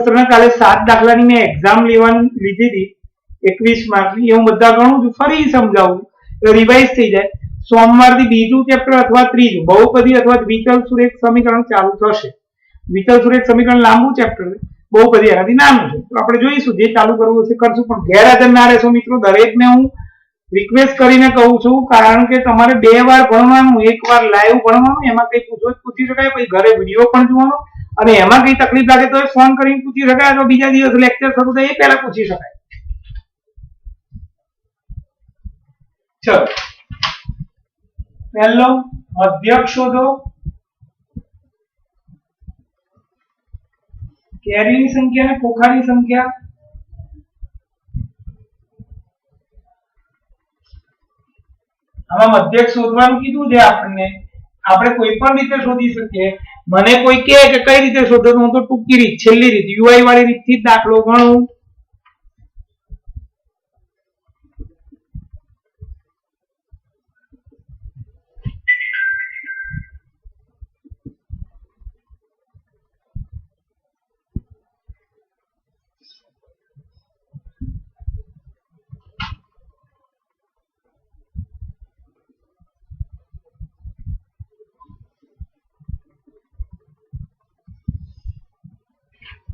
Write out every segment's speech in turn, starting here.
આંકડાશાસ્ત્રના કાલે 7 દાખલાની મેં એક્ઝામ લીધી હતી 21 માર્કની, એ હું બધા ગણું છું, ફરી સમજાવું તો રિવાઇઝ થઈ જાય. સોમવારથી બીજું ચેપ્ટર અથવા ત્રીજું બહુપદી અથવા વિકલ સુરેખ સમીકરણ ચાલુ થશે. વિકલ સુરેખ સમીકરણ લાંબુ ચેપ્ટર છે, બહુપદી એનાથી નાનું છે, તો આપણે જોઈશું જે ચાલુ કરવું હશે કરશું, પણ ગેરહાજર ના રહેશો મિત્રો. દરેકને હું રિક્વેસ્ટ કરીને કહું છું, કારણ કે તમારે 2 વાર ભણવાનું, 1 વાર લાઈવ ભણવાનું, એમાં કઈ પૂછી શકાય, પછી ઘરે વિડીયો પણ જોવાનો, અને એમાં કઈ તકલીફ લાગે તો ફોન કરીને પૂછી શકાય, તો બીજા દિવસે લેક્ચર શરૂ થાય એ પહેલા પૂછી શકાય. ચલો, પહેલો મધ્યક શોધો. કેરીની સંખ્યા અને ખોખાની સંખ્યા. આમાં મધ્યક શોધવાનું કીધું છે આપણને, આપણે કોઈ પણ રીતે શોધી શકીએ. મને કોઈ કહે કે કઈ રીતે શોધો, તો હું તો ટૂંકી રીત, છેલ્લી રીત, યુઆઈ વાળી રીતથી દાખલો ગણું.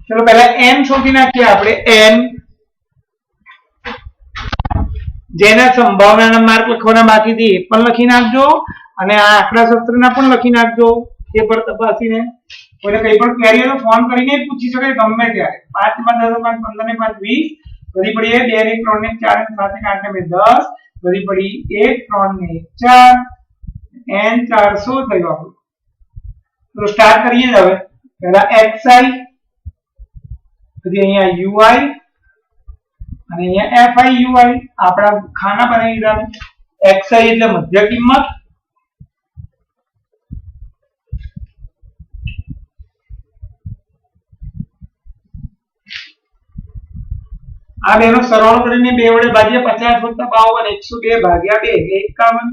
चलो पहला n शोधी नाखिए આપણે n, જેના સંભાવનાના માર્ક લખવાના બાકી છે એ પણ લખી નાખજો, અને આ આંકડાશાસ્ત્રના પણ લખી નાખજો પેપર તપાસીને. કોઈને કંઈ પણ ક્વેરી હોય તો ફોન કરીને પૂછી શકાય ગમે ત્યારે. 5 માં 10 5 15 ને 5 20, વધી પડી 2 ને 3 ને 4 ને 7 ને 8 ને 10, વધી પડી 1 3 ને 4, n 400 થયું આપણું. તો સ્ટાર્ટ કરીએ હવે. પહેલા xi, પછી અહીંયા ui અને અહીંયા fi ui, આપણા ખાના બનાવી દીધા. xi એટલે મધ્ય કિંમત, આ બેનો સરવાળો કરીને 2 વડે ભાગીએ, 50 + 52 102 ભાગ્યા 2 એટલે 51,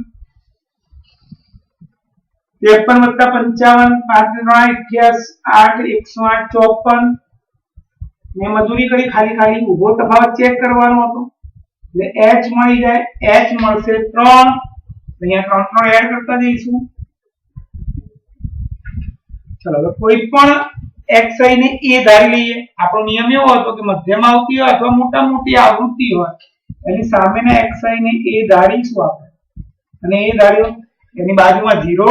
53 + 55 5 3 88 8 108 54. મેં મજૂરી કરી, ખાલી ઊભો તફાવત ચેક કરવાનો હતો એટલે h મળી જાય. h મળશે 3, અહીંયા 3 એડ કરતા જઈશું. ચલો હવે કોઈ પણ xi ને a ધારી લઈએ. આપણો નિયમ એવો હતો કે મધ્યમાં આવતી હોય અથવા મોટા મોટી આવૃત્તિ હોય એની સામેના xi ને a ધારીશું આપણે, અને a ધાર્યો એની બાજુમાં 0,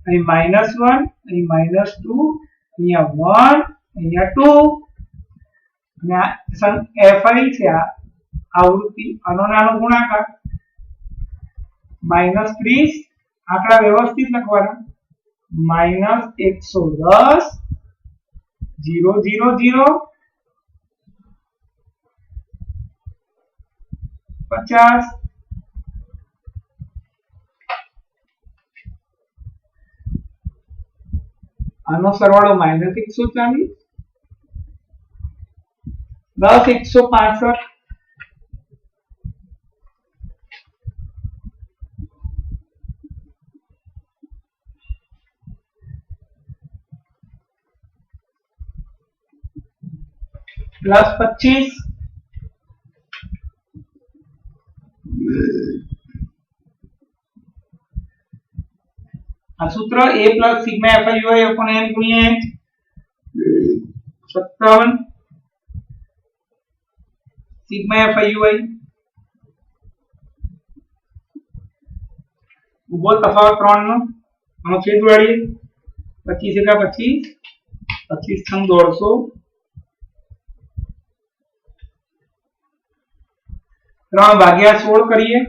અહીં -1, અહીં -2, અહીંયા 1, અહીંયા 2, અને આ fi છે, આ આવૃત્તિ, આનો નાનો ગુણાકાર -30, આંકડા વ્યવસ્થિત લખવાના, -110 0 0 0 50, આનો સરવાળો -140, 10 165, +25, આ સૂત્ર a + sigma fi ui upon n ગુણ્યા h, 57 સિગ્મા fi ui, ઉભો તફાવત 3 નો, આનો છેદ ઉડાડીએ, 25 × 25, 25 × 150, 3 ભાગ્યા 16 કરીએ,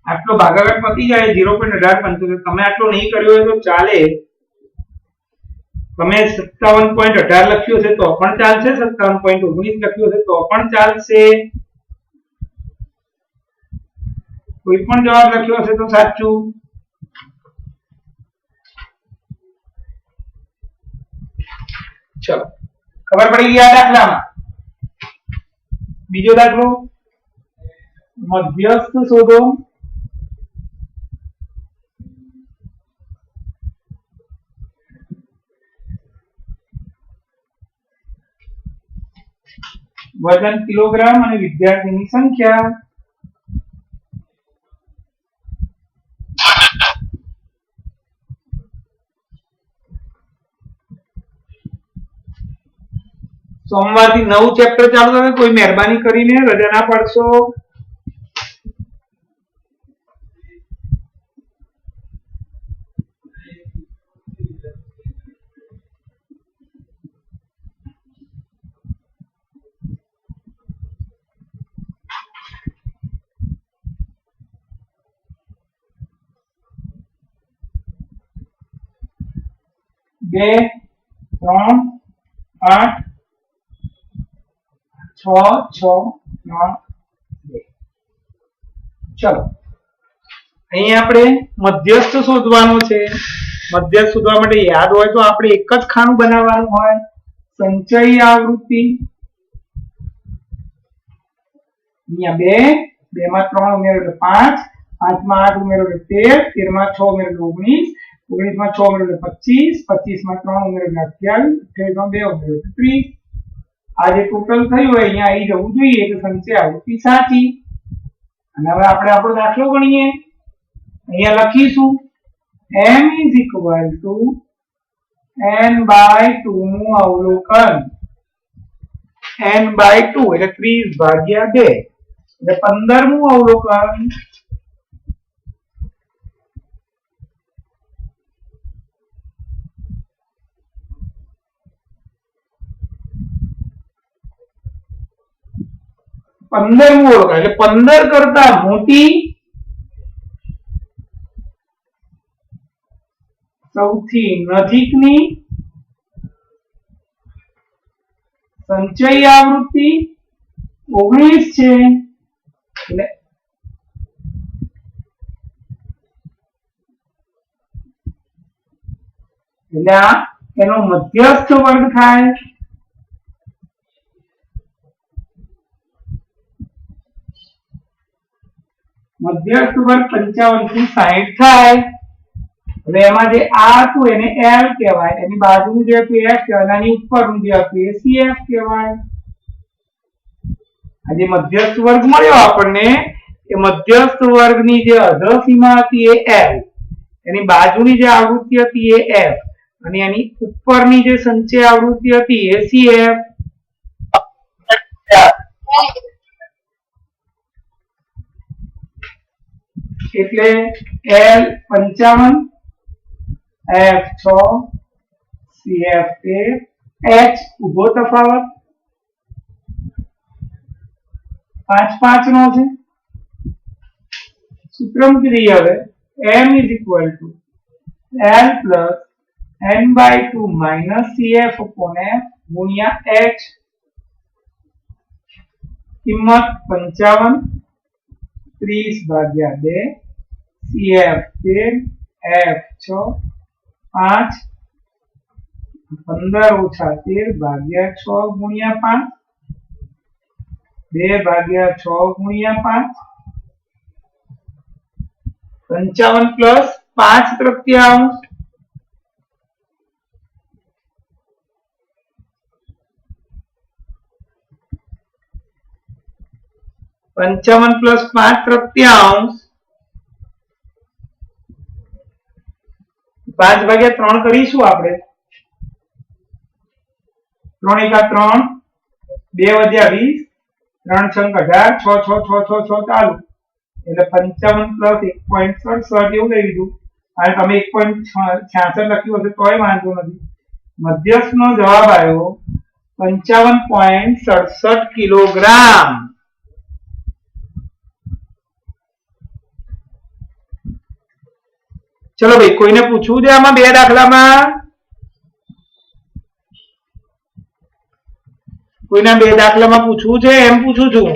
આટલો ભાગાકાર પતી જાય 0.1875. તમે આટલો નહીં કર્યો હોય તો ચાલે, તમે 57.18 લખ્યું છે તો પણ ચાલશે, 57.19 લખ્યું છે તો પણ ચાલશે, કોઈ પણ જવાબ લખ્યો હશે તો સાચું. ચલો, ખબર પડી ગઈ આ દાખલામાં. બીજો દાખલો, મધ્યસ્થ શોધો. વજન કિલોગ્રામ અને વિદ્યાર્થીની સંખ્યા. સોમવારથી 9 ચેપ્ટર ચાલુ થશે. કોઈ મહેરબાની કરીને રજા ના પાડશો. બે 3 8 6 6 3 2. ચલો અહીં આપણે મધ્યસ્થ શોધવાનું છે. મધ્યસ્થ શોધવા માટે યાદ હોય તો આપણે એક જ ખાનું બનાવવાનું હોય. સંચય આવૃત્તિ અહીંયા 2 માં 3 ઉમેરો એટલે 5, 5 માં 8 ઉમેરો એટલે 13, 13 માં 6 ઉમેરો એટલે 19, 19 માં 6 ઉમેરો એટલે 25, 25 માં 3 ઉમેરો એટલે 28, 28 માં 2 ઉમેરો એટલે 30. આ જે ટોટલ થયું હોય અહીંયા આવી જવું જોઈએ કે સંચય આવૃત્તિ સાચી. અને હવે આપણે આપણો દાખલો ગણીએ. અહીંયા લખીશું m n/2 નું અવલોકન. n/2 એટલે 30/2 એટલે 15મું અવલોકન. એટલે 15 કરતા મોટી સૌથી નજીકની સંચય આવૃત્તિ 19 છે. એટલે આ એનો મધ્યસ્થ વર્ગ થાય. મધ્યસ્થ વર્ગ 55 થી 60 થાય. હવે એમાં જે આ હતું એને L કહેવાય, એની બાજુનું જે હતું F કહેવાય, આની ઉપરનું જે હતું એ CF કહેવાય. આ જે મધ્યસ્થ વર્ગ મળ્યો આપણને એ મધ્યસ્થ વર્ગની જે અધસીમા હતી એ L, એની બાજુની જે આવૃત્તિ હતી એ F અને એની ઉપરની જે સંચય આવૃત્તિ હતી એ CF. એટલે L 55, F 6, CF 13, H ઉભો તફાવત 5 5 નો છે. સૂત્ર મૂકી દઈએ હવે. m L plus n/2 minus CF upon F ગુણ્યા H. કિંમત 55, 30/2, CF 13, F 6, 5, 15 ઓછા 13 6 ગુણ્યા 5, 2/6 ગુણ્યા 5, 55 પ્લસ 5 તૃતીયાંશ. પંચાવન પ્લસ 5 તૃતીયાંશ 5/3 કરીશું આપણે. 3 × 3 2 + 20, 3 × 18, 6 6 6 6 6 ચાલુ એટલે 55 પ્લસ 1.67 એવું લઈ લીધું. અને તમે 1.66 લખ્યું હશે તોય વાંધો નથી. મધ્યસ્થનો જવાબ આવ્યો 55.67 કિલોગ્રામ. ચલો ભાઈ, કોઈને પૂછવું છે આમાં બે દાખલામાં? કોઈના બે દાખલામાં પૂછવું છે એમ પૂછું છું.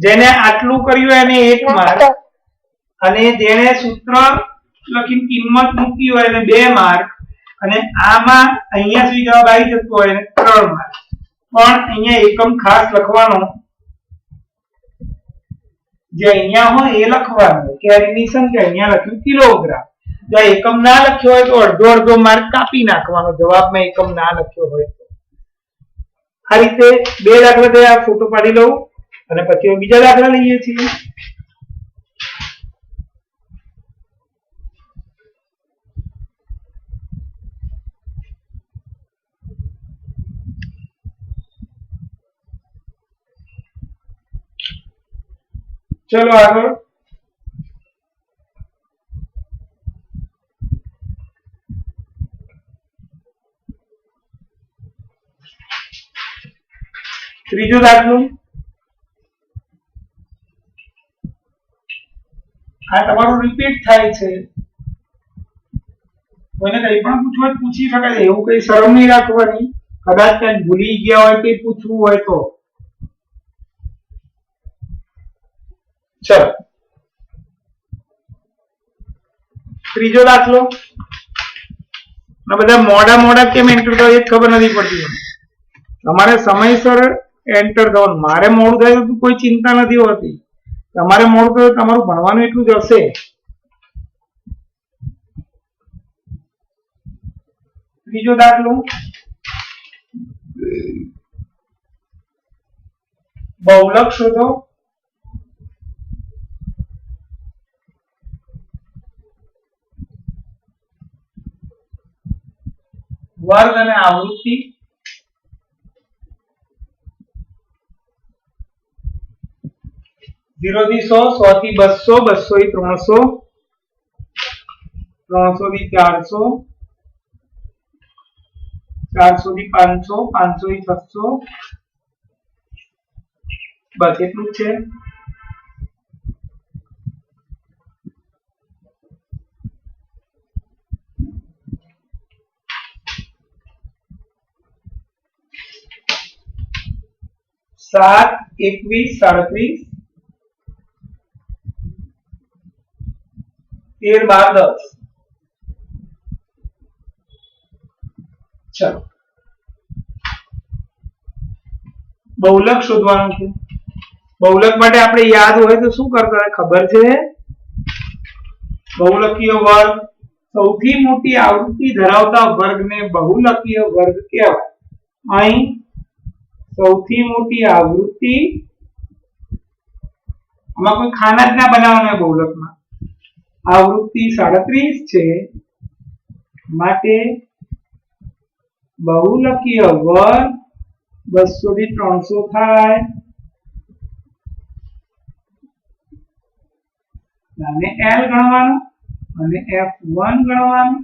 જેને આટલું કર્યું એને 1 માર્ક અને જેને સૂત્ર લખીને કિંમત મૂકી હોય એને 2 માર્ક અને આમાં અહીંયા સુધી જવાબ આવી જતો હોય એને 3 માર્ક. પણ અહીંયા એકમ ખાસ લખવાનો જે અહીંયા હોય એ લખવાનું, કેરીની સંખ્યા અહીંયા લખ્યું કિલોગ્રામ. જો એકમ ના લખ્યો હોય તો અડધો અડધો માર્ક કાપી નાખવાનો, જવાબમાં એકમ ના લખ્યો હોય તો. આ રીતે બે દાખલા થયા, ફોટો પાડી લઉં અને પછી બીજા દાખલા લઈએ છીએ. ચલો આગળ. ત્રીજો દાખલો. આ તમારું રિપીટ થાય છે. કોઈને કંઈ પણ પૂછવું હોય પૂછી શકાય, એવું કઈ શરમ નહીં રાખવાની. કદાચ કઈ ભૂલી ગયા હોય કે પૂછવું હોય તો. ચલો ત્રીજો દાખલો. બધા મોડા મોડા કેમ એન્ટર થાય એ ખબર નથી પડતી. તમારે સમયસર એન્ટર થવાનું. મારે મોડું થાય તો કોઈ ચિંતા નથી હોતી, તમારે મોડું થયું તમારું ભણવાનું એટલું જ હશે. ત્રીજો દાખલો. બહુલક શોધો. વર્ગ અને આવૃત્તિ. ઝીરો થી 100, 100 થી 200, 200 થી 300, 300 થી 400, 400 થી 500, 500 થી 600. બસ એટલું જ છે. સાત 21 37 13 12 10. ચલો બહુલક શોધવાનું છે. બહુલક માટે આપણે યાદ હોય તો શું કરતા હોય ખબર છે? બહુલકીય વર્ગ, સૌથી મોટી આવૃત્તિ ધરાવતા વર્ગને બહુલકીય વર્ગ કહેવાય. અહીં સૌથી મોટી આવૃત્તિ, આમાં કોઈ ખાના જ ના બનાવવાના બહુલકમાં. આવૃત્તિ 37 છે, માટે બહુલકીય વર્ગ 200 થી 300 થાય. આને L ગણવાનું અને F1 ગણવાનું,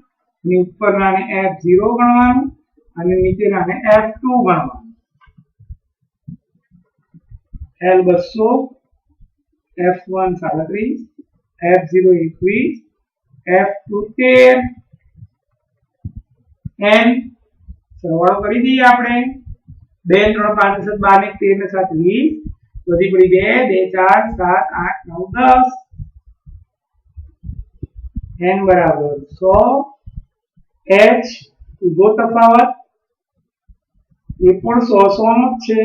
અને ઉપરનાને F0 ગણવાનું અને નીચેનાને F2 ગણવાનું. L 200, F1 37, F0 21, F2 13. n સરવાળો કરી દઈએ આપણે. 2 3 5 7 12 13 ને 7 20, વધી પડી 2 2 4 7 8 9 10. n બરાબર 100. h ઉભો તફાવત એ પણ 100 નો જ છે.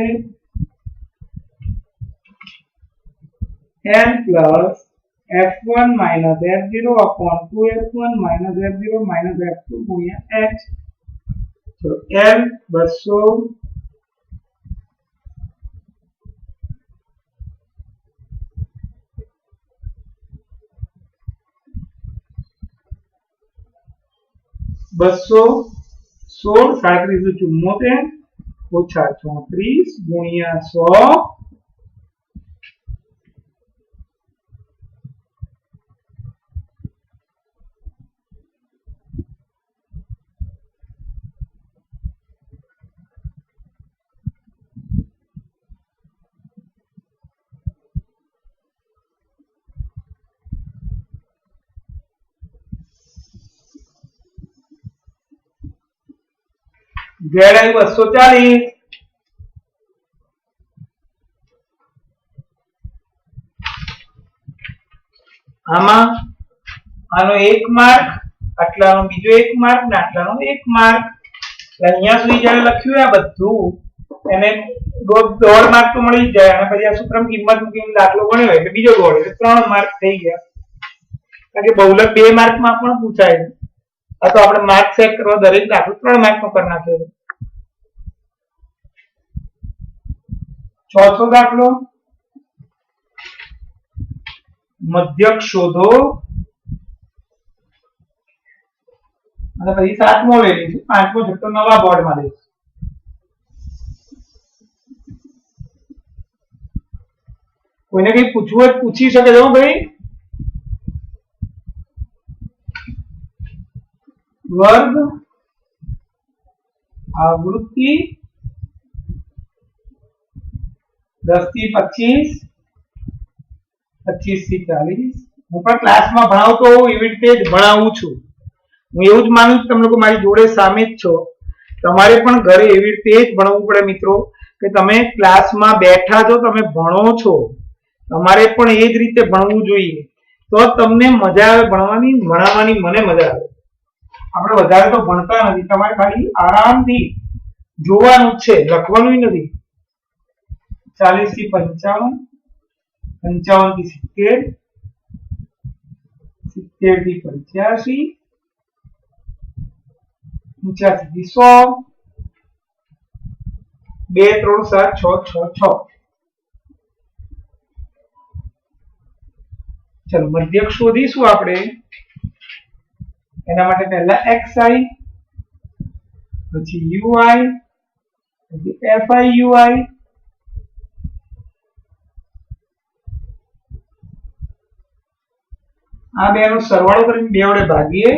L plus F1 minus F0 upon 2F1 minus F0 minus F2 ગુણ્યા h. તો L 200 216 3774 ઓછા 34 ગુણ્યા 100. Z आई 240. આમાં આનો 1 માર્ક, આટલાનો બીજો 1 માર્ક ને આટલાનો 1 માર્ક. અહીંયા સુધી જ્યારે લખ્યું આ બધું એને દોઢ માર્ક તો મળી જ જાય અને પછી આ સૂત્રમાં કિંમત મૂકીને દાખલો ગણ્યો એટલે બીજો દોઢ એટલે 3 માર્ક થઈ ગયા. કારણ કે બહુલક 2 માર્કમાં પણ પૂછાય. આ તો આપણે માર્ક ચેક કરવા દરેક દાખલો 3 માર્કનો કરી નાખ્યો. ચોથો દાખલો, મધ્યક શોધો અને પછી 7મો લઈ લઈશું. 5મો 6 નવા બોર્ડમાં લઈશું. કોઈને કઈ પૂછવું હોય પૂછી શકે છે ભાઈ. વર્ગ આવૃત્તિ 10 થી 25, 25 થી 40. હું પણ ક્લાસમાં ભણાવતો હોઉં એવી રીતે જ ભણાવું છું. હું એવું જ માનું છું તમે લોકો મારી જોડે સામે જ છો. તમારે પણ ઘરે એવી રીતે જ ભણવું પડે મિત્રો કે તમે ક્લાસમાં બેઠા છો, તમે ભણો છો, તમારે પણ એ જ રીતે ભણવું જોઈએ. તો તમને મજા આવે ભણવાની, ભણાવવાની મને મજા આવે. આપણે વધારે તો ભણતા નથી, તમારે ખાલી આરામથી જોવાનું જ છે, લખવાનું નથી. 40 થી 55, 55 થી 70, 70 થી 85, 85 થી 100, 2 3 7 6 6 6. ચલો મધ્યક શોધીશું આપણે. એના માટે પહેલા xi, પછી ui, પછી fiui, આ બે નો સરવાળો કરીને 2 વડે ભાગીએ.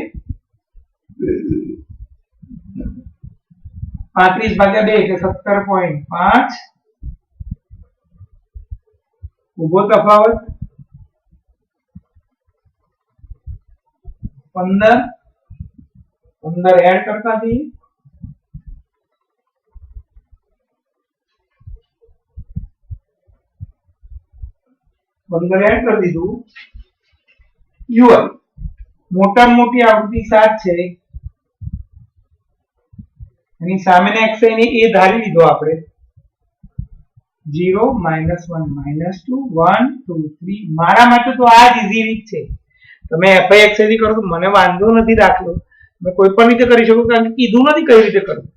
35 ભાગ્યા 2 એટલે 17.5. ઉભો તફાવત 15. 15 એડ કરતા જઈએ. એડ કરી દીધું. ui મોટામાં મોટી આવૃત્તિ 7 છે. એની સામેના xi ને એ ધારી લીધો આપણે. 0 -1 -2 1 2 3. મારા માટે તો આ જ ઈઝી રીત છે. તમે fixi થી કરો તો મને વાંધો નથી દાખલો. તમે કોઈ પણ રીતે કરી શકો, કારણ કે કીધું નથી કઈ રીતે કરવું.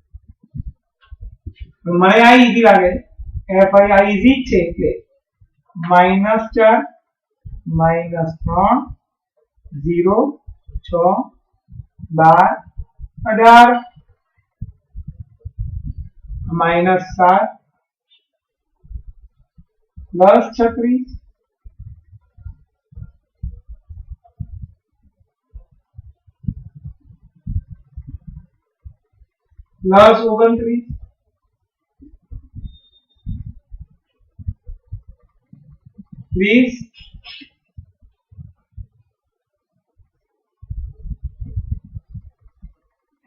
મને આ ઈઝી લાગે. fi આ ઈઝી છે એટલે -4 -3 0 6 12 18 -7 +36 +29 20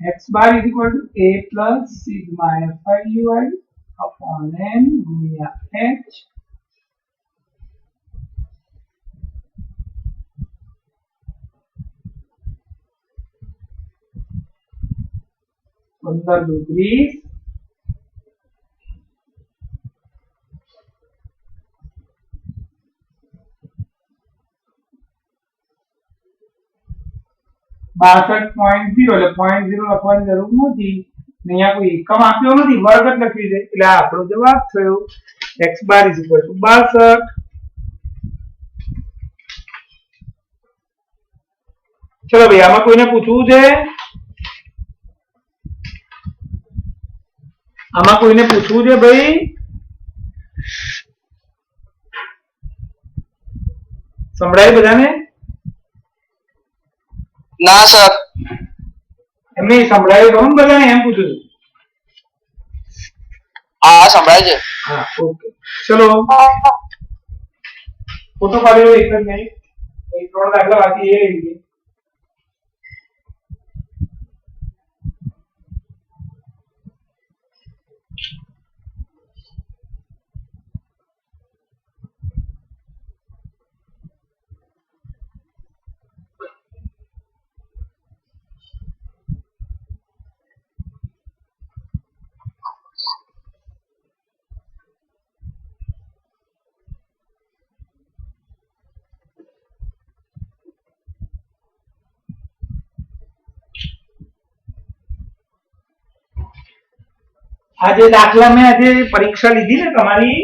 x bar is equal to a plus sigma fiui upon n गुणिया h. अंदर 20 62.0 એટલે 0.0 લખવાની જરૂર નથી. અહીંયા કોઈ એકમ આપ્યો નથી, વર્ગ જ લખી દે એટલે આપણો જવાબ થયો x બાર = 62. ચલો ભાઈ આમાં કોઈને પૂછવું છે? આમાં કોઈને પૂછવું છે ભાઈ? સંભળાય બધાને? ના સર. એમને સંભળાય તો બધાને એમ પૂછું છું. હા સંભળાય છે. હા ઓકે ચલો ફોટો પાડ્યો એક જ મિનિટ. એક 3 દાખલા બાકી એ લઈ લઈએ. આજે દાખલા મેં આજે પરીક્ષા લીધી ને તમારી,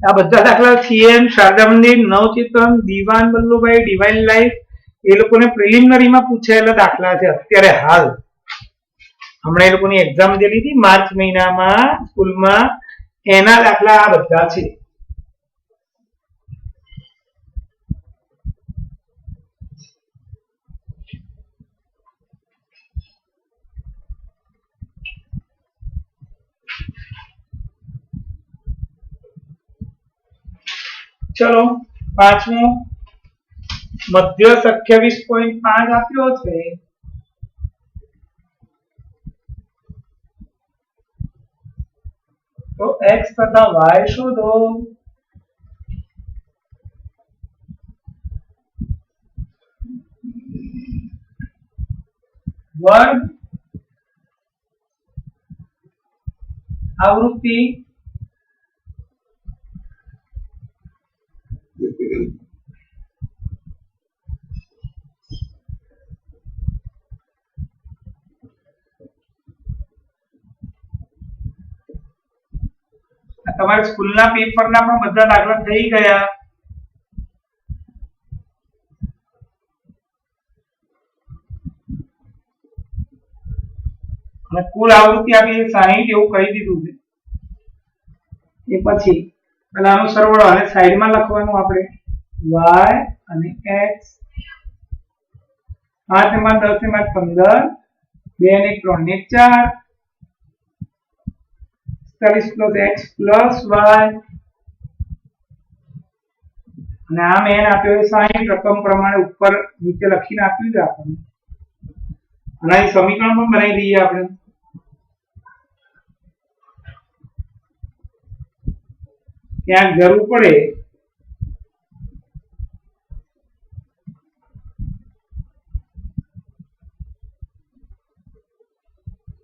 આ બધા દાખલા સીએન, શારદા મંદિર, નવચેતન, દીવાન વલ્લભભાઈ, ડિવાઇન લાઈફ એ લોકોને પ્રિલિમિનરીમાં પૂછાયેલા દાખલા છે અત્યારે હાલ. હમણાં એ લોકોની એક્ઝામ જે લીધી માર્ચ મહિનામાં સ્કૂલમાં, એના દાખલા આ બધા છે. ચલો પાંચમું, મધ્યસ્થ 28.5 આપ્યો છે. તો x તથા y શોધો. વર્ગ આવૃત્તિ તમારા સ્કૂલના પેપરના પણ બધા દાખલા થઈ ગયા. અને કુલ આવૃત્તિ આપી 60 એવું કહી દીધું છે. એ પછી પેલા આનો સરવાળો અને સાઈડમાં લખવાનું આપણે y અને x 5 એમાં 10 એમાં 15 2 ને 3 ને 4 40 plus x plus y અને આ મેં આપ્યો 60 રકમ પ્રમાણે ઉપર નીચે લખીને આપ્યું છે આપણને. અને આ સમીકરણ પણ બનાવી દઈએ આપણે. ક્યાંક જરૂર પડે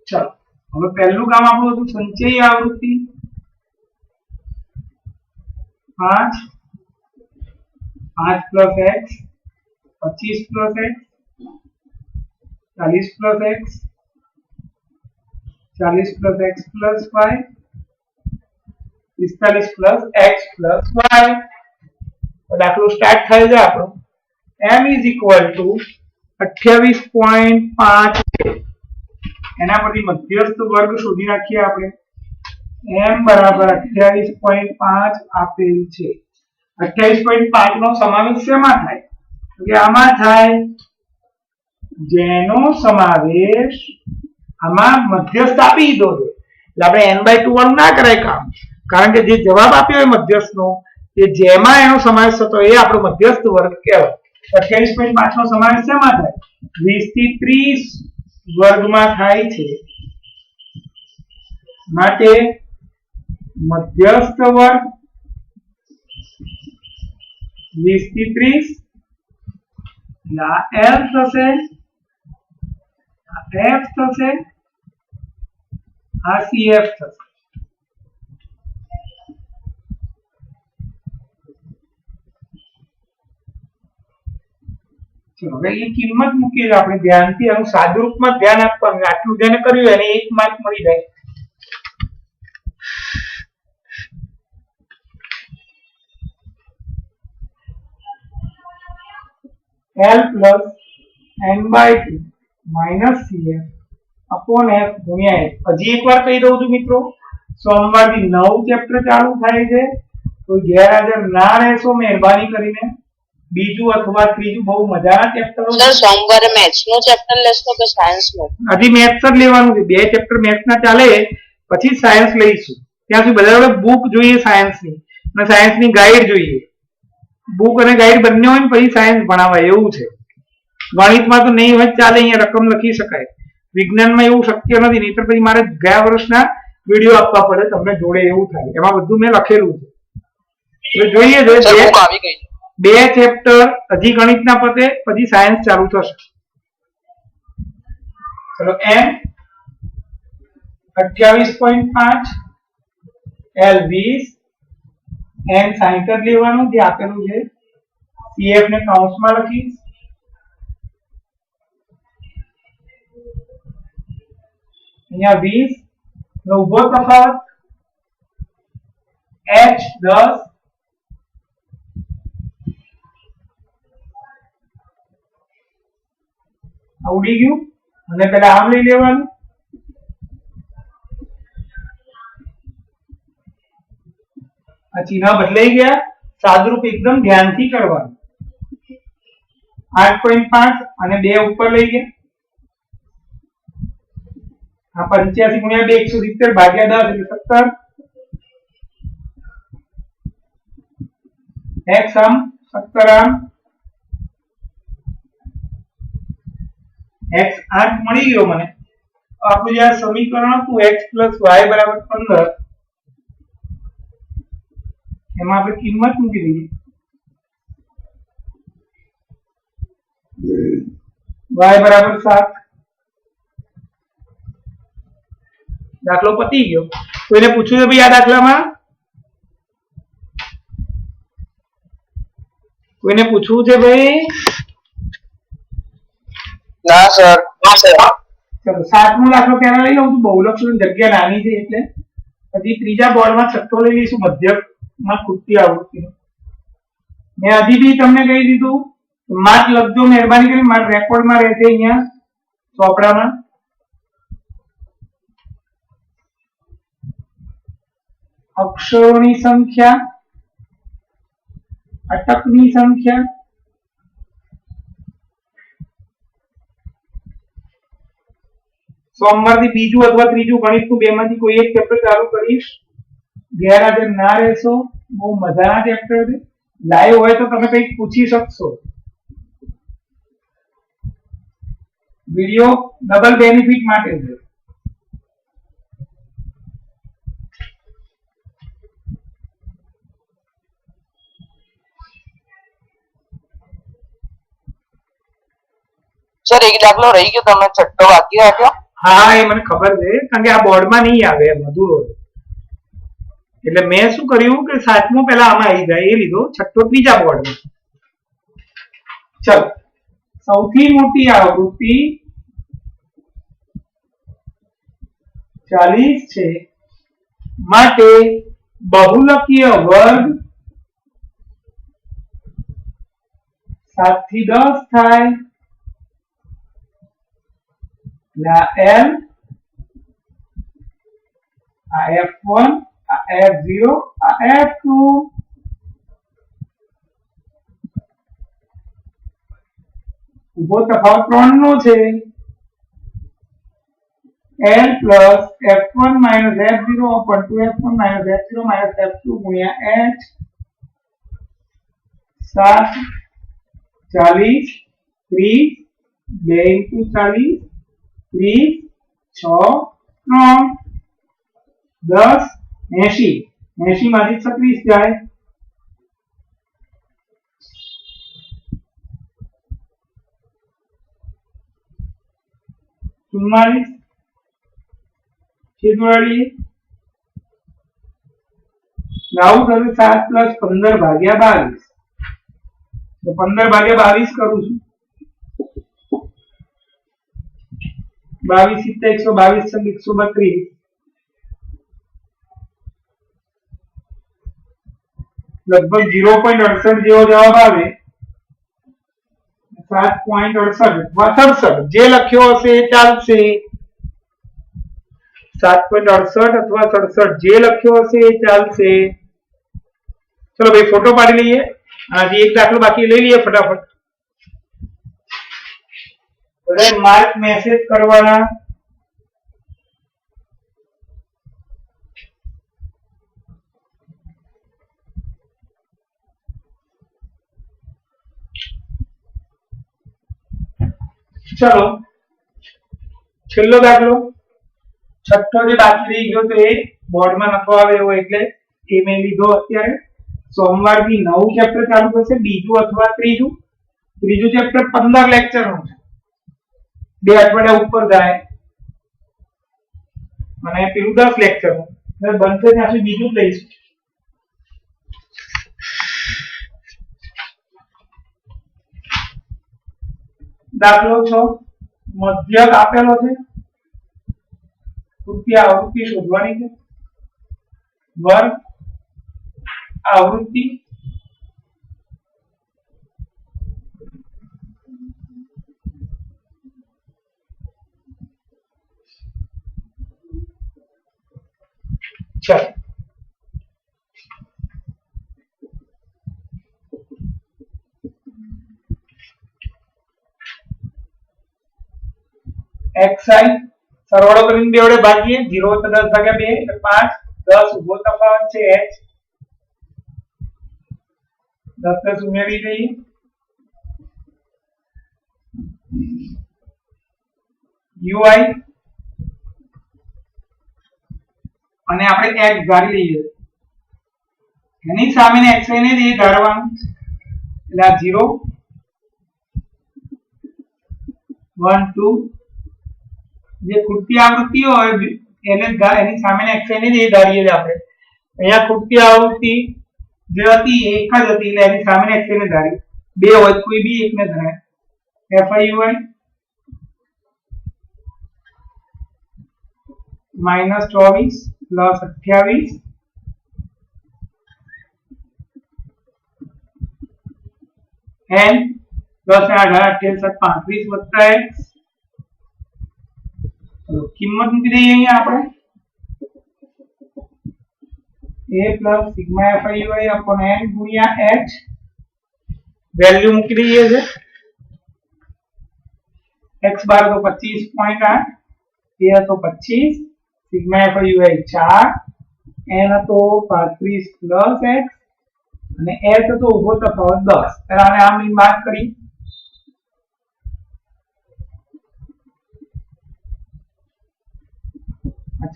ચલો હવે પહેલું કામ આપણું હતું સંચયી આવૃત્તિ 5 plus x 25 plus x 40 plus x 40 plus x plus y 45 plus x plus y. દાખલો સ્ટાર્ટ થાય છે આપણો. m is equal to 28.5 એના પરથી મધ્યસ્થ વર્ગ શોધી નાખીએ આપણે. m બરાબર 28.5 આપેલ છે. 28.5 નો સમાવેશ શેમાં થાય? તો કે આમાં થાય જેનો સમાવેશ આમાં મધ્યસ્થ આપી દીધો છે. એટલે આપણે n/2 વાળું ના કરાય કામ, કારણ કે જે જવાબ આપ્યો હોય મધ્યસ્થનો એ જેમાં એનો સમાવેશ થતો એ આપણો મધ્યસ્થ વર્ગ કહેવાય. 28.5 નો સમાવેશ શેમાં થાય? 20 થી 30 વર્ગમાં થાય છે. માટે મધ્યસ્થ વર્ગ 20 થી 30 એટલે આ L થશે, આ F થશે, આ CF થશે. ચલો હવે એ કિંમત મૂકીએ આપણે ધ્યાનથી, આનું સાદુરૂપમાં ધ્યાન આપવાનું. આટલું જેને કર્યું એને 1 માર્ક મળી જાય. L plus n/2 minus CF upon F ગુણ્યા F. હજી એકવાર કહી દઉં છું મિત્રો, સોમવારથી 9 ચેપ્ટર ચાલુ થાય છે. તો ગેરહાજર ના રહેશો મહેરબાની કરીને. બીજું અથવા ત્રીજું બહુ મજાના ચેપ્ટર છે. સર સોમવારે મેથ્સ નું ચેપ્ટર લેશો કે સાયન્સ નું? હજી મેથ્સ જ લેવાનું છે. 2 ચેપ્ટર મેથ્સ ના ચાલે પછી સાયન્સ લઈશું. ત્યાં સુધી બધા બુક જોઈએ સાયન્સની અને સાયન્સની ગાઈડ જોઈએ. બુક અને ગાઈડ બંને હોય ને પછી સાયન્સ ભણાવાય એવું છે. ગણિતમાં તો નહીં હોય ચાલે, અહીંયા રકમ લખી શકાય. વિજ્ઞાનમાં એવું શક્ય નથી, નહીતર પછી મારે ગયા વર્ષના વિડીયો આપવા પડે તમને જોડે, એવું થાય. એમાં બધું મેં લખેલું છે. એટલે જોઈએ છે 2 ચેપ્ટર હજી ગણિતના પતે પછી સાયન્સ ચાલુ થશે. ચલો m 28.5 L 20 n 60 લેવાનું જે આપેલું છે. CF ને કૌંસમાં લખીશ. અહીંયા 20 ઉભો તફાવત h10 ઉડી ગયું અને પેલા આમ લઈ લેવાનું આ ચિહ્ન બદલાઈ ગયા સાદરૂપ એકદમ ધ્યાનથી કરવાનું 8.5 અને 2 ઉપર લઈ ગયા આ 85 ગુણ્યા 2 170 ભાગ્યા 10 એટલે 17 x આમ 17 આમ x 8 મળી ગયો મને આપણું જે સમીકરણ હતું x y બરાબર 15 એમાં આપણે કિંમત મૂકી દઈએ y બરાબર 7 દાખલો પતી ગયો કોઈને પૂછ્યું છે ભાઈ આ દાખલામાં કોઈને પૂછવું છે ભાઈ ના સર ચલો સાતમો દાખલો પહેલા લઈ લઉં તો બહુલક્ષની જગ્યા નાની છે એટલે પછી ત્રીજા બોર્ડમાં છઠ્ઠો લઈ લઈશું મધ્યકમાં ખૂટતી આવૃત્તિનો મેં હજી બી તમને કહી દીધું માર્ક લખજો મહેરબાની કરીને મારા રેકોર્ડમાં રહેશે અહીંયા ચોપડામાં અક્ષરોની સંખ્યા અટકની સંખ્યા સોમવારથી બીજું અથવા ત્રીજું ગણિતનું બેમાંથી કોઈ એક ચેપ્ટર ચાલુ કરીશ ગેરહાજર ના રહેશો બહુ મજાના ચેપ્ટર છે લાઈવ હોય તો તમે કંઈક પૂછી શકશો વિડિયો ડબલ બેનિફિટ માટે છે સર એક દાખલો રહી ગયો તમે છઠ્ઠો બાકી રાખ્યો હા એ મને ખબર છે કારણ કે આ બોર્ડમાં નહીં આવે અધૂરો એટલે મેં શું કર્યું કે સાતમો પહેલા આમાં આવી જાય એ લીધો છઠ્ઠો ત્રીજા બોર્ડમાં ચલો સૌથી મોટી આવૃત્તિ 40 છે માટે બહુલકીય વર્ગ 7 થી 10 થાય આ L આ F1 આ F0 આ F2 ઉભો તફાવત 3 નો છે L plus F1 minus F0 upon 2F1 minus F0 minus F2 ગુણ્યા H 7 40 30 2 into 40 30 6 9 10 80 80 માંથી 36 જાય ચુમ્માલીસ છેદવાડીએ આવું થશે 7 પ્લસ 15 ભાગ્યા 22 તો 15 ભાગ્યા 22 કરું છું 22 × 122 132 લગભગ 0.68 જેવો જવાબ આવે 7.68 અથવા 67 જે લખ્યો હશે એ ચાલશે 7.68 અથવા 67 જે લખ્યો હશે એ ચાલશે ચલો ભાઈ ફોટો પાડી લઈએ હજી એક દાખલો બાકી લઈ લઈએ ફટાફટ બધાય માર્ક મેસેજ કરવાના ચલો છેલ્લો દાખલો છઠ્ઠો જે બાકી રહી ગયો તો એ બોર્ડમાં નતો આવે એવો એટલે એ મેં લીધો અત્યારે સોમવારથી નવું ચેપ્ટર ચાલુ થશે બીજું અથવા ત્રીજું ચેપ્ટર 15 લેક્ચર નું છે 2 અઠવાડિયા ઉપર જાય અને પેલું 10 લેક્ચર નું બનશે ત્યાં સુધી બીજું લઈશું દાખલો 6 મધ્યક આપેલો છે ખૂટતી આવૃત્તિ શોધવાની છે. વર્ગ આવૃત્તિ ચાલો xi સરવાળો કરીને બે વડે ભાગીએ 0 તો 10 ભાગ્યા 2 એટલે 5 10 ઉભો તફાવત છે h 10 10 ઉમેરી દઈએ ui અને આપણે x ધારી લઈએ એની સામે xi ને જ ધારવાનું એટલે આ 0 1 2 જે ખૂટતી આવૃત્તિ હોય એને એની સામે xi ને જ ધારીએ છીએ આપણે અહીંયા ખૂટતી આવૃત્તિ જે હતી એ એક જ હતી એટલે એની સામે xi ને ધારી બે હોય કોઈ બી એકને ધરાય fiui -24 +28 n +8 28 x કિંમત મૂકી દઈએ અહીંયા આપણે a sigma fiui upon n ગુણ્યા h વેલ્યુ મૂકી દઈએ છે x બાર તો 25.8 a હતો 25 સિગ્મા fiui 4 n હતો 35 x અને h હતો ઉભો તફાવત 10 ત્યારે આને આમ બાદ કરી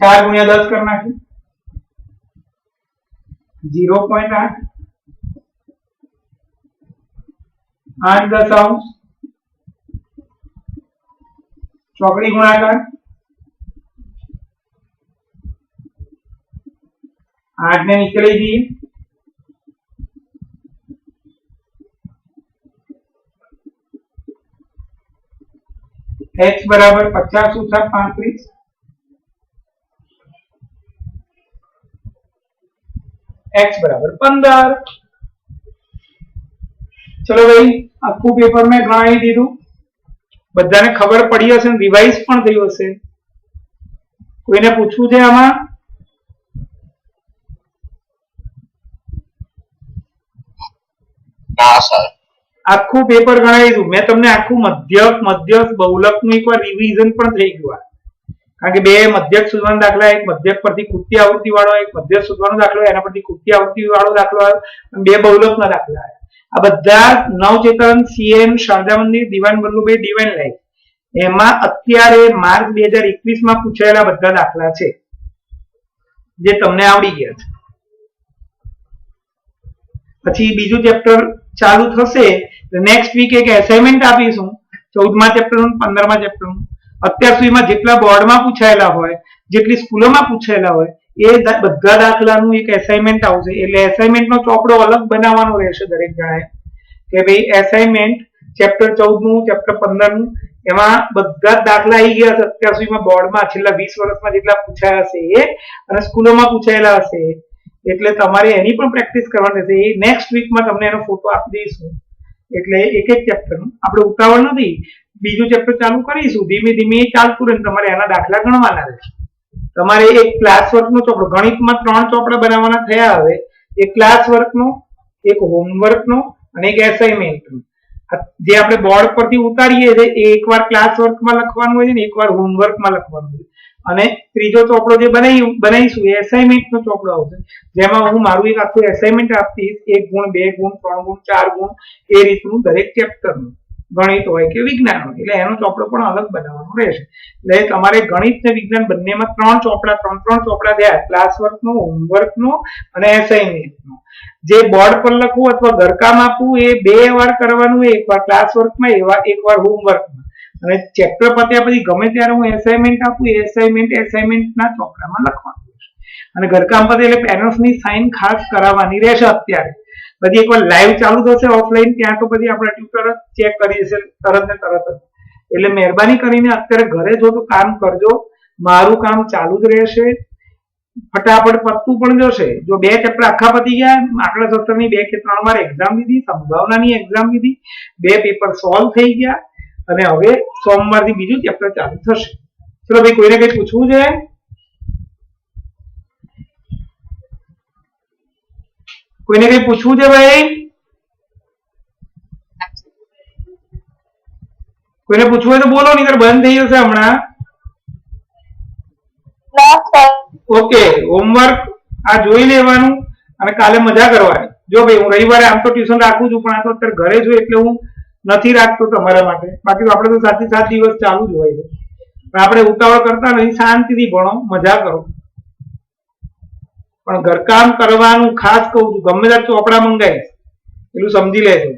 4 गुणिया 10 करना है 0.8 8 10 अंश चौकड़ी गुणाकार 8 ने निकली दी x बराबर 50 - 35 x बराबर 15 चलो भाई आखू पेपर में गणाई दीधुं बधाने खबर पड़ी हशे ने रिवाइज पण थयुं हशे कोईने पूछવું છે આમાં ना सर આખું પેપર ગણાવી દીધું મેં તમને આખું મધ્યક મધ્યક બહુલકનું એકવાર રિવિઝન પણ થઈ ગયું કારણ કે બે મધ્યક શોધવાના દાખલા એક મધ્યક પરથી ખૂટતી આવૃત્તિ વાળો એક મધ્યક શોધવાનો દાખલો એના પરથી ખૂટતી આવૃત્તિ વાળો દાખલો આવ્યો અને બે બહુલકના દાખલા આવ્યા આ બધા નવચેતન સીએન શારદા મંદિર દિવાન વલ્લભભાઈ ડિવાઇન લાઈફ એમાં અત્યારે માર્ચ 2021 માં પૂછાયેલા બધા દાખલા છે જે તમને આવડી ગયા છે પછી બીજું ચેપ્ટર ચાલુ થશે નેક્સ્ટ વીક એક એસાઇનમેન્ટ આપીશું 14મા ચેપ્ટરનું 15મા ચેપ્ટરનું અત્યાર સુધીમાં જેટલા બોર્ડમાં પૂછાયેલા હોય જેટલી સ્કૂલોમાં પૂછાયેલા હોય એ બધા દાખલાનું એક એસાઇનમેન્ટ આવશે એટલે એસાઇનમેન્ટનો ચોપડો અલગ બનાવવાનો રહેશે દરેક જણાએ કે ભાઈ એસાઇનમેન્ટ ચેપ્ટર 14 નું ચેપ્ટર 15 નું એમાં બધા દાખલા આવી ગયા છે અત્યાર સુધીમાં બોર્ડમાં છેલ્લા 20 વર્ષમાં જેટલા પૂછાયા હશે એ અને સ્કૂલોમાં પૂછાયેલા હશે એટલે તમારે એની પણ પ્રેક્ટિસ કરવાની રહેશે એ નેક્સ્ટ વીકમાં તમને એનો ફોટો આપી દઈશું એટલે એક એક ચેપ્ટરનું આપણે ઉતાવળ નથી બીજું ચેપ્ટર ચાલુ કરીશું ધીમે ધીમે ચાલતું રહે તમારે એના દાખલા ગણવાના રહેશે તમારે એક ક્લાસ વર્કનો ચોપડો ગણિતમાં 3 ચોપડા બનાવવાના થયા હવે એક ક્લાસ વર્કનો એક હોમવર્કનો અને એક એસાઇનમેન્ટનો જે આપણે બોર્ડ પરથી ઉતારીએ છે એ એકવાર ક્લાસ વર્કમાં લખવાનું હોય છે ને એકવાર હોમવર્કમાં લખવાનું હોય અને ત્રીજો ચોપડો જે બનાવીશું એ એસાઇનમેન્ટનો ચોપડો આવશે જેમાં હું મારું એક આખું એસાઇનમેન્ટ આપીશ 1 ગુણ 2 ગુણ 3 ગુણ 4 ગુણ એ રીતનું દરેક ચેપ્ટરનું ગણિત હોય કે વિજ્ઞાન હોય એટલે એનો ચોપડો પણ અલગ બનાવવાનો રહેશે એટલે તમારે ગણિત ને વિજ્ઞાન બંનેમાં 3 ચોપડા થયા ક્લાસ વર્કનો હોમવર્કનો અને એસાઇનમેન્ટનો જે બોર્ડ પર લખવું અથવા ઘરકામ આપવું એ બે વાર કરવાનું એકવાર ક્લાસ વર્કમાં એકવાર હોમવર્કમાં અને ચેપ્ટર પત્યા પછી ગમે ત્યારે હું એસાઇનમેન્ટ આપું એ એસાઇનમેન્ટના ચોપડામાં લખવાનું રહેશે અને ઘરકામ પતે એટલે પેરેન્ટ્સની સાઇન ખાસ કરાવવાની રહેશે અત્યારે પછી એકવાર લાઈવ ચાલુ થશે ઓફલાઈન ત્યાં તો પછી આપણે ટ્યુટર ચેક કરી દેશે તરત ને તરત જ એટલે મહેરબાની કરીને અત્યારે ઘરે જો તો કામ કરજો મારું કામ ચાલુ જ રહેશે, ફટાફટ પતતું પણ જશે. જો 2 ચેપ્ટર આખા પતી ગયા, આંકડાશાસ્ત્રની 2 કે 3 વાર એક્ઝામ લીધી, સંભાવનાની એક્ઝામ લીધી, 2 પેપર સોલ્વ થઈ ગયા અને હવે સોમવારથી બીજું ચેપ્ટર ચાલુ થશે. ચલો ભાઈ, કોઈને કઈ પૂછવું છે? કોઈને કઈ પૂછવું છે ભાઈ? કોઈને પૂછવું હોય તો બોલો, નહીતર બંધ થઈ જશે હમણાં. ના સર. ઓકે, હોમવર્ક આ જોઈ લેવાનું અને કાલે મજા કરવાની. જો ભાઈ, હું રવિવારે આમ તો ટ્યુશન રાખું છું, પણ આ તો અત્યારે ઘરે છું એટલે હું નથી રાખતો તમારા માટે. બાકી તો આપણે તો 7 થી 7 દિવસ ચાલુ જ હોય છે, પણ આપણે ઉતાવળ કરતા નહીં, શાંતિથી ભણો, મજા કરો. પણ ઘરકામ કરવાનું ખાસ કહું છું, ગમે ત્યારે ચોપડા મંગાવીશ એટલું સમજી લેજો.